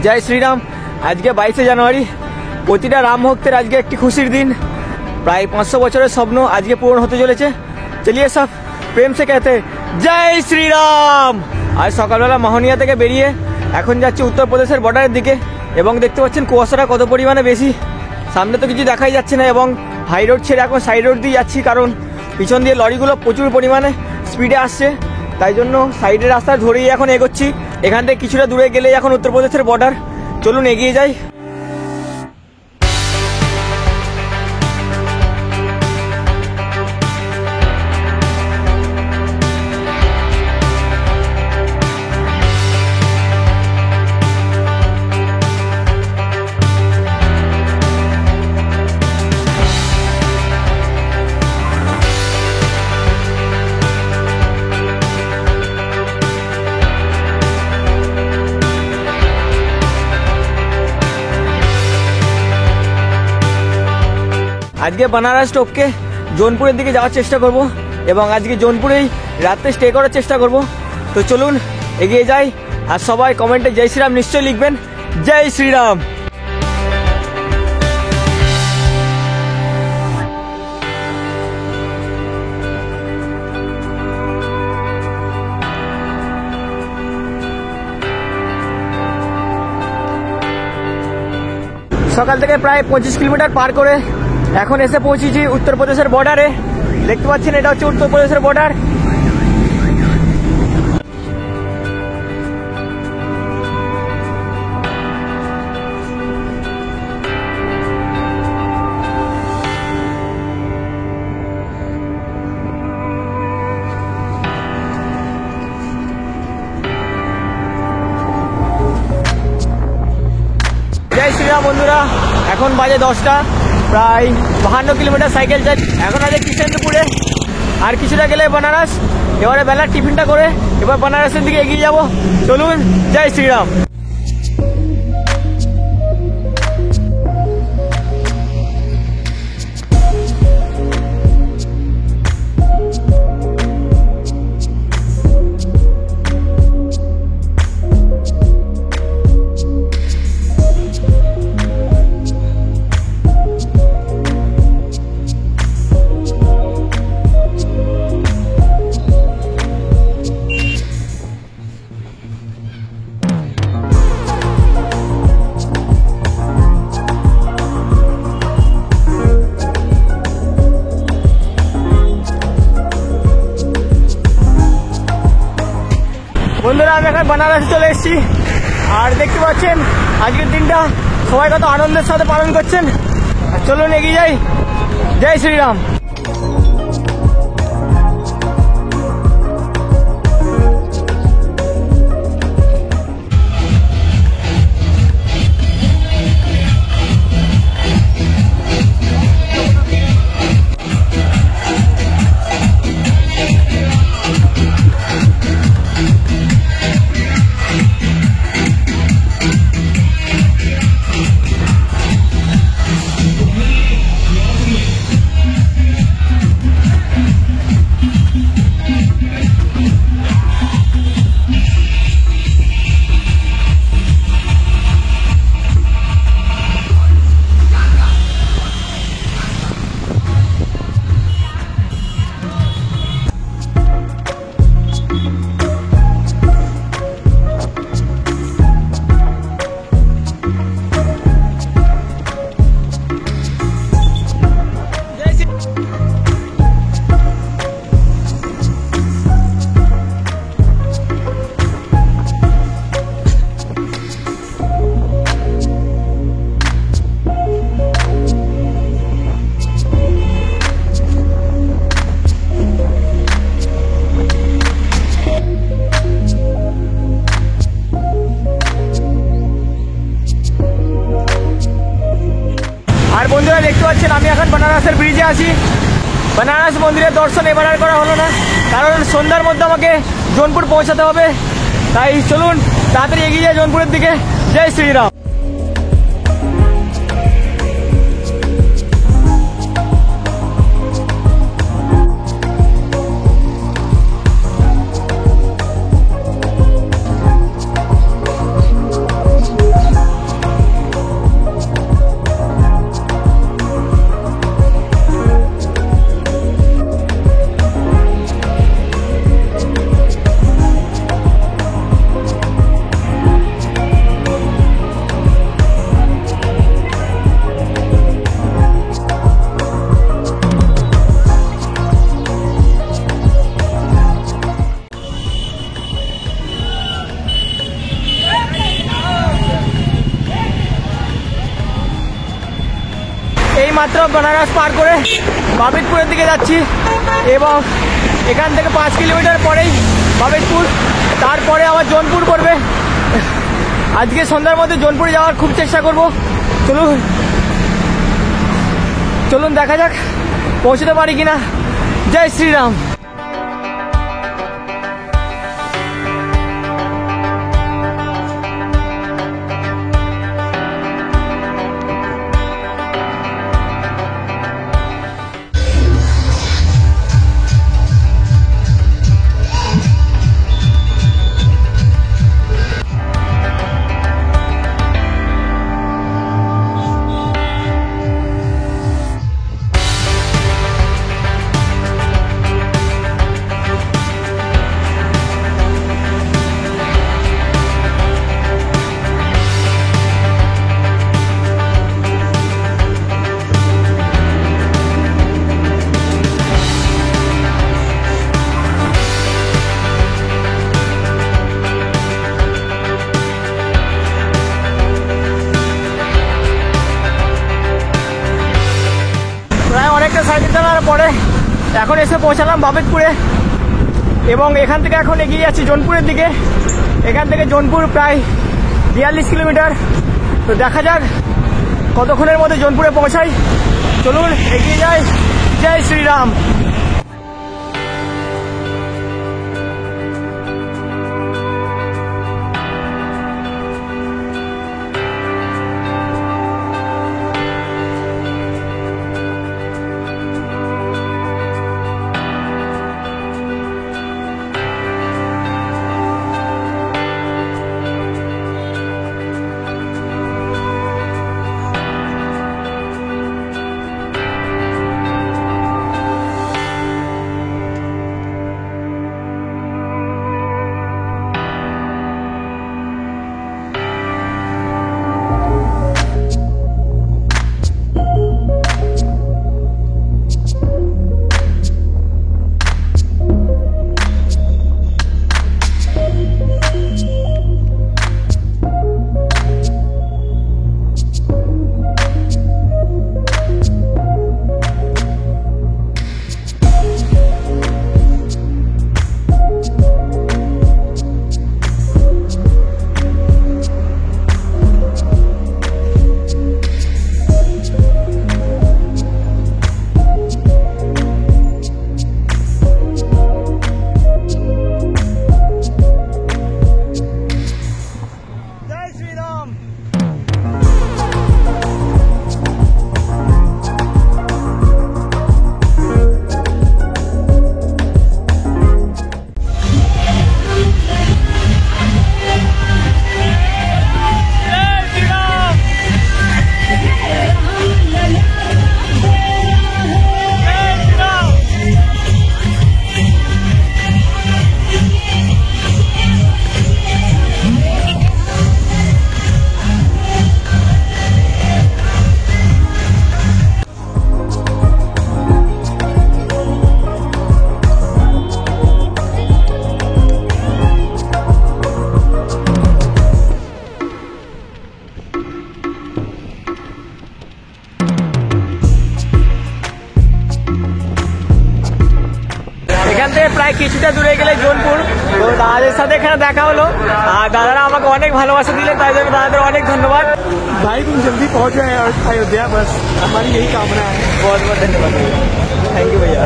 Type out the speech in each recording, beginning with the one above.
जय श्री राम। आज के 22 জানুয়ারি প্রতিটা রাম ভক্তের আজকে একটি খুশির দিন। প্রায় 500 বছরের স্বপ্ন আজকে পূরণ হতে চলেছে। চলিয়ে সব প্রেম সে कहते জয় শ্রী রাম। আজ সকালবেলা মোহনিয়া থেকে বেরিয়ে এখন যাচ্ছি উত্তরপ্রদেশের বর্ডারের দিকে এবং দেখতে পাচ্ছেন কুয়াশাটা কত পরিমাণে বেশি। সামনে তো কিছু দেখাই যাচ্ছে না এবং হাই রোড ছেড়ে এখন সাইড রোড দিয়ে যাচ্ছি, কারণ পিছন দিয়ে লরিগুলো প্রচুর পরিমাণে স্পিডে আসছে। তাই জন্য সাইডের রাস্তা ধরেই এখন এগোচ্ছি। এখান থেকে কিছুটা দূরে গেলেই এখন উত্তরপ্রদেশের বর্ডার। চলুন এগিয়ে যাই। আজকে বানারস টপকে জোনপুরের দিকে যাওয়ার চেষ্টা করব এবং আজকে জোনপুরেই রাতে স্টে করার চেষ্টা করব। তো চলুন এগিয়ে যাই। আর সবাই কমেন্টে জয় শ্রীরাম নিশ্চয়ই লিখবেন। জয় শ্রীরাম। সকাল থেকে প্রায় 25 কিলোমিটার পার করে এখন এসে পৌঁছেছি উত্তরপ্রদেশের বর্ডারে। দেখতে পাচ্ছেন এটা হচ্ছে উত্তরপ্রদেশের বর্ডার। জয় শ্রীরাম বন্ধুরা। এখন বাজে 10টা, প্রায় 52 কিলোমিটার সাইকেল চাই। এখন আছে কিষেন্দ্রপুরে, আর কিছুটা গেলে বানারস। এবারে বেলার টিফিনটা করে এবার বানারসের দিকে এগিয়ে যাব। চলুন জয় শ্রীরাম। বন্ধুরা আমি এখন বানারসে চলে এসেছি, আর দেখতে পাচ্ছেন আজকের দিনটা সবাই কত আনন্দের সাথে পালন করছেন। চলুন এগিয়ে যাই। জয় শ্রীরাম। আর বন্ধুরা দেখতে পাচ্ছেন আমি এখন বানারসের ব্রিজে আছি। বানারস মন্দিরের দর্শন এবার আর করা হলো না, কারণ সন্ধ্যার মধ্যে আমাকে জোনপুর পৌঁছাতে হবে। তাই চলুন তাড়াতাড়ি এগিয়ে যাই জোনপুরের দিকে। জয় শ্রীরাম। মাত্র বেনারস পার করে বাবিতপুরের দিকে যাচ্ছি এবং এখান থেকে 5 কিলোমিটার পরেই বাবিতপুর, তারপরে আবার জোনপুর পড়বে। আজকে সন্ধ্যার মধ্যে জোনপুরে যাওয়ার খুব চেষ্টা করব। চলুন দেখা যাক পৌঁছতে পারি কিনা। জয় শ্রীরাম। সাইকেল চালানোর পরে এখন এসে পৌঁছালাম বাবিতপুরে এবং এখান থেকে এখন এগিয়ে যাচ্ছি জোনপুরের দিকে। এখান থেকে জোনপুর প্রায় 42 কিলোমিটার। তো দেখা যাক কতক্ষণের মধ্যে জোনপুরে পৌঁছাই। চলুন এগিয়ে যাই। জয় শ্রীরাম। এখান থেকে প্রায় কিছুটা দূরে গেলে জোনপুর। তো দাদাদের সাথে এখানে দেখা হলো আর দাদারা আমাকে অনেক ভালোবাসা দিলে, তাই জন্য দাদাদের অনেক ধন্যবাদ। भाई तुम जल्दी पहुंच जाए और अयोध्या, बस हमारी यही कामना है। बहुत बहुत धन्यवाद, थैंक यू भैया।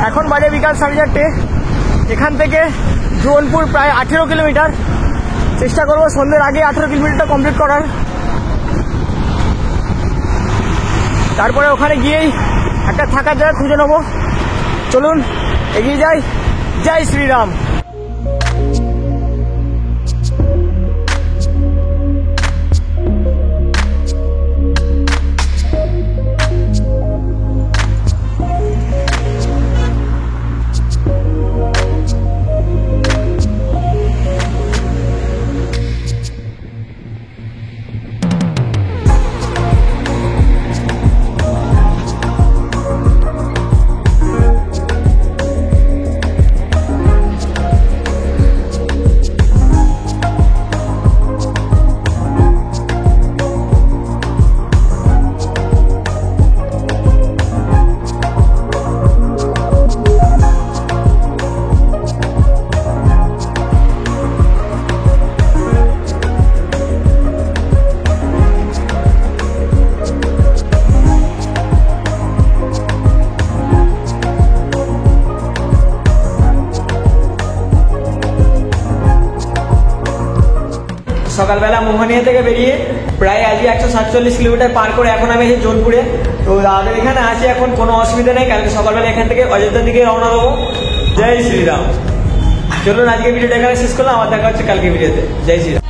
এখন বাজে বিকাল 4:30। এখান থেকে জোনপুর প্রায় 18 কিলোমিটার। চেষ্টা করবো সন্ধ্যের আগে 18 কিলোমিটারটা কমপ্লিট করার। তারপরে ওখানে গিয়েই একটা থাকার জায়গা খুঁজে নেবো। চলুন এগিয়ে যাই। জয় শ্রীরাম। সকালবেলা মোহনিয়া থেকে বেরিয়ে প্রায় আজকে 147 কিলোমিটার পার করে এখন আমি আছি জোনপুরে। তো দাদাদের এখানে আছি, এখন কোনো অসুবিধা নেই। কালকে সকালবেলা এখান থেকে অযোধ্যার দিকে রওনা দেবো। জয় শ্রীরাম। চলুন আজকে ভিডিওটা এখানে শেষ করলাম, আবার দেখা হচ্ছে কালকে ভিডিওতে। জয় শ্রীরাম।